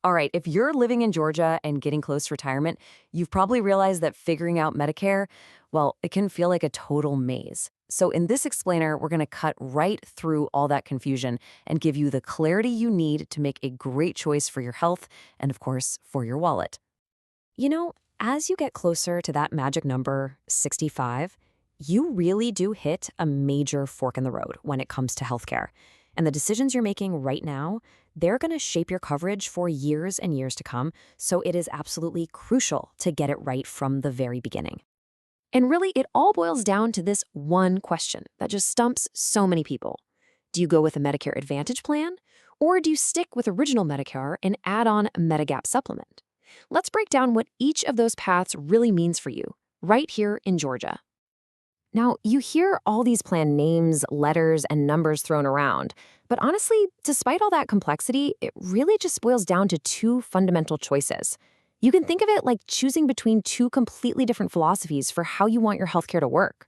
All right, if you're living in Georgia and getting close to retirement, you've probably realized that figuring out Medicare, well, it can feel like a total maze. So in this explainer, we're going to cut right through all that confusion and give you the clarity you need to make a great choice for your health and, of course, for your wallet. You know, as you get closer to that magic number, 65, you really do hit a major fork in the road when it comes to healthcare. And the decisions you're making right now, they're going to shape your coverage for years and years to come, so it is absolutely crucial to get it right from the very beginning. And really, it all boils down to this one question that just stumps so many people. Do you go with a Medicare Advantage plan, or do you stick with original Medicare and add on a Medigap supplement? Let's break down what each of those paths really means for you, right here in Georgia. Now, you hear all these plan names, letters, and numbers thrown around, but honestly, despite all that complexity, it really just boils down to two fundamental choices. You can think of it like choosing between two completely different philosophies for how you want your healthcare to work.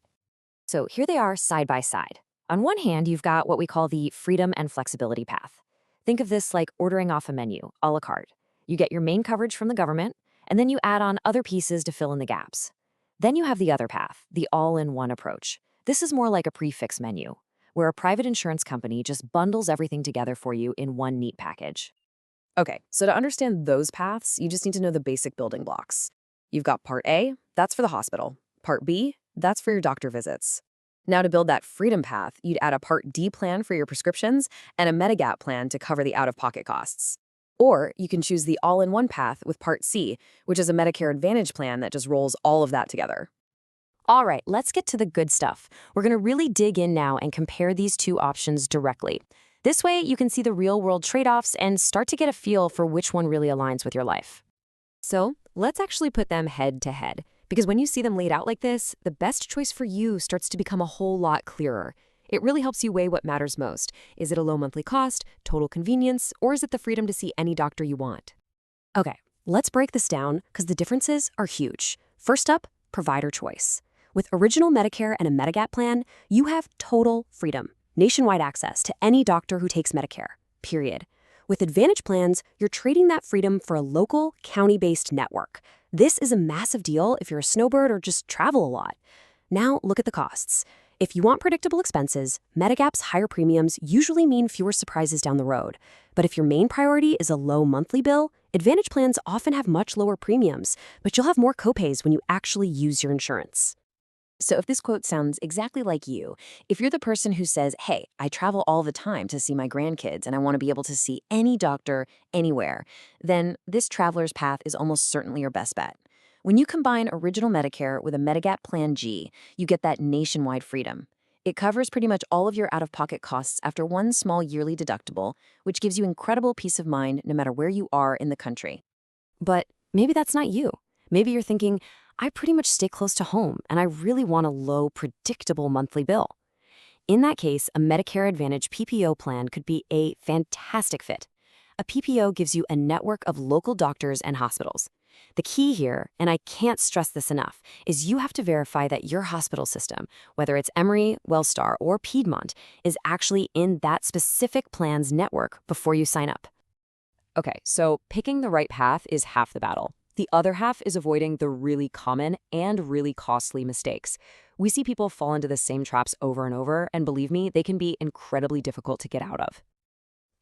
So here they are side by side. On one hand, you've got what we call the freedom and flexibility path. Think of this like ordering off a menu, a la carte. You get your main coverage from the government, and then you add on other pieces to fill in the gaps. Then you have the other path, the all-in-one approach. This is more like a prefix menu, where a private insurance company just bundles everything together for you in one neat package. Okay, so to understand those paths, you just need to know the basic building blocks. You've got Part A, that's for the hospital. Part B, that's for your doctor visits. Now to build that freedom path, you'd add a Part D plan for your prescriptions and a Medigap plan to cover the out-of-pocket costs. Or you can choose the all-in-one path with Part C, which is a Medicare Advantage plan that just rolls all of that together. All right, let's get to the good stuff. We're going to really dig in now and compare these two options directly. This way, you can see the real-world trade-offs and start to get a feel for which one really aligns with your life. So let's actually put them head to head, because when you see them laid out like this, the best choice for you starts to become a whole lot clearer. It really helps you weigh what matters most. Is it a low monthly cost, total convenience, or is it the freedom to see any doctor you want? Okay, let's break this down because the differences are huge. First up, provider choice. With original Medicare and a Medigap plan, you have total freedom, nationwide access to any doctor who takes Medicare, period. With Advantage plans, you're trading that freedom for a local, county-based network. This is a massive deal if you're a snowbird or just travel a lot. Now, look at the costs. If you want predictable expenses, Medigap's higher premiums usually mean fewer surprises down the road. But if your main priority is a low monthly bill, Advantage plans often have much lower premiums, but you'll have more copays when you actually use your insurance. So if this quote sounds exactly like you, if you're the person who says, hey, I travel all the time to see my grandkids and I want to be able to see any doctor anywhere, then this traveler's path is almost certainly your best bet. When you combine original Medicare with a Medigap Plan G, you get that nationwide freedom. It covers pretty much all of your out-of-pocket costs after one small yearly deductible, which gives you incredible peace of mind no matter where you are in the country. But maybe that's not you. Maybe you're thinking, I pretty much stay close to home and I really want a low, predictable monthly bill. In that case, a Medicare Advantage PPO plan could be a fantastic fit. A PPO gives you a network of local doctors and hospitals. The key here, and I can't stress this enough, is you have to verify that your hospital system, whether it's Emory, Wellstar, or Piedmont, is actually in that specific plan's network before you sign up. Okay, so picking the right path is half the battle. The other half is avoiding the really common and really costly mistakes. We see people fall into the same traps over and over, and believe me, they can be incredibly difficult to get out of.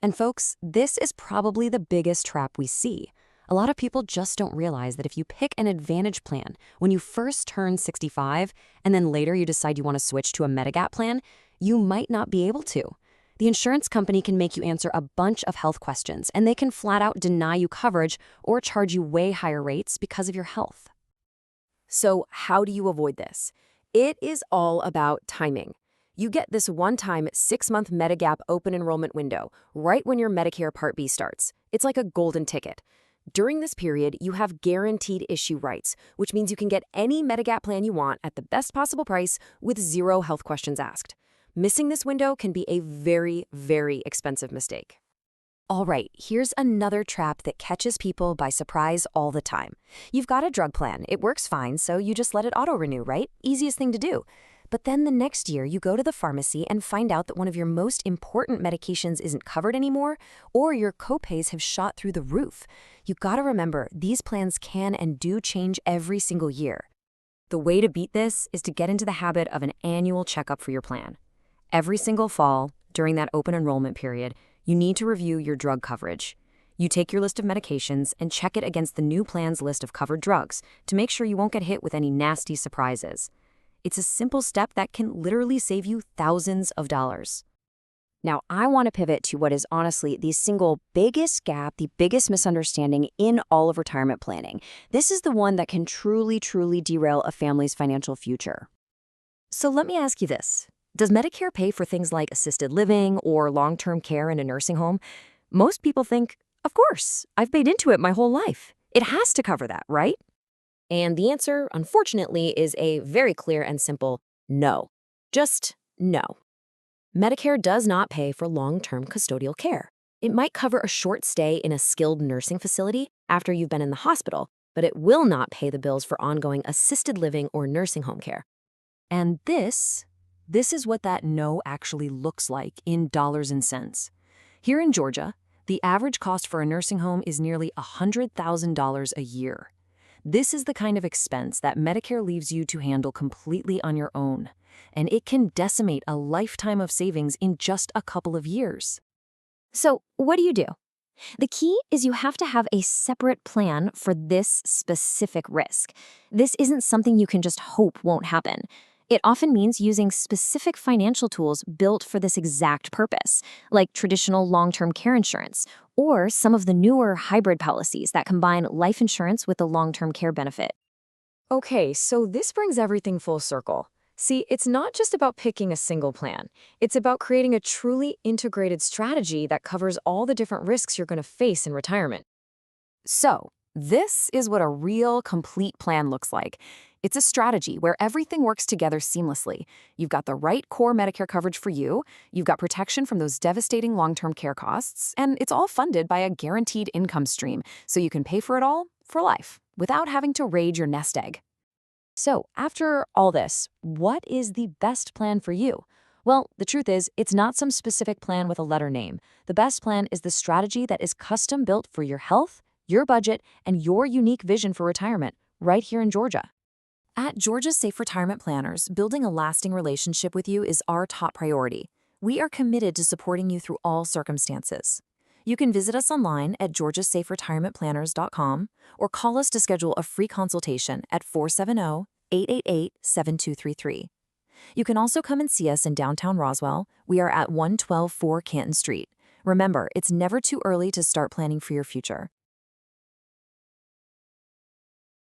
And folks, this is probably the biggest trap we see. A lot of people just don't realize that if you pick an Advantage plan when you first turn 65 and then later you decide you want to switch to a Medigap plan, you might not be able to. The insurance company can make you answer a bunch of health questions, and they can flat out deny you coverage or charge you way higher rates because of your health. So how do you avoid this? It is all about timing. You get this one-time 6-month Medigap open enrollment window right when your Medicare Part B starts. It's like a golden ticket. During this period, you have guaranteed issue rights, which means you can get any Medigap plan you want at the best possible price with zero health questions asked. Missing this window can be a very, very expensive mistake. All right, here's another trap that catches people by surprise all the time. You've got a drug plan. It works fine, so you just let it auto-renew, right? Easiest thing to do. But then the next year, you go to the pharmacy and find out that one of your most important medications isn't covered anymore, or your copays have shot through the roof. You gotta remember, these plans can and do change every single year. The way to beat this is to get into the habit of an annual checkup for your plan. Every single fall, during that open enrollment period, you need to review your drug coverage. You take your list of medications and check it against the new plan's list of covered drugs to make sure you won't get hit with any nasty surprises. It's a simple step that can literally save you thousands of dollars. Now, I want to pivot to what is honestly the single biggest gap, the biggest misunderstanding in all of retirement planning. This is the one that can truly derail a family's financial future. So let me ask you this. Does Medicare pay for things like assisted living or long-term care in a nursing home? Most people think, of course, I've paid into it my whole life. It has to cover that, right? And the answer, unfortunately, is a very clear and simple no. Just no. Medicare does not pay for long-term custodial care. It might cover a short stay in a skilled nursing facility after you've been in the hospital, but it will not pay the bills for ongoing assisted living or nursing home care. And this is what that no actually looks like in dollars and cents. Here in Georgia, the average cost for a nursing home is nearly $100,000 a year. This is the kind of expense that Medicare leaves you to handle completely on your own, and it can decimate a lifetime of savings in just a couple of years. So, what do? The key is you have to have a separate plan for this specific risk. This isn't something you can just hope won't happen. It often means using specific financial tools built for this exact purpose, like traditional long-term care insurance, or some of the newer hybrid policies that combine life insurance with a long-term care benefit. Okay, so this brings everything full circle. See, it's not just about picking a single plan. It's about creating a truly integrated strategy that covers all the different risks you're going to face in retirement. So, this is what a real, complete plan looks like. It's a strategy where everything works together seamlessly. You've got the right core Medicare coverage for you, you've got protection from those devastating long-term care costs, and it's all funded by a guaranteed income stream, so you can pay for it all for life without having to raid your nest egg. So, after all this, what is the best plan for you? Well, the truth is, it's not some specific plan with a letter name. The best plan is the strategy that is custom built for your health, your budget, and your unique vision for retirement, right here in Georgia. At Georgia Safe Retirement Planners, building a lasting relationship with you is our top priority. We are committed to supporting you through all circumstances. You can visit us online at georgiasaferetirementplanners.com or call us to schedule a free consultation at 470-888-7233. You can also come and see us in downtown Roswell. We are at 112 4 Canton Street. Remember, it's never too early to start planning for your future.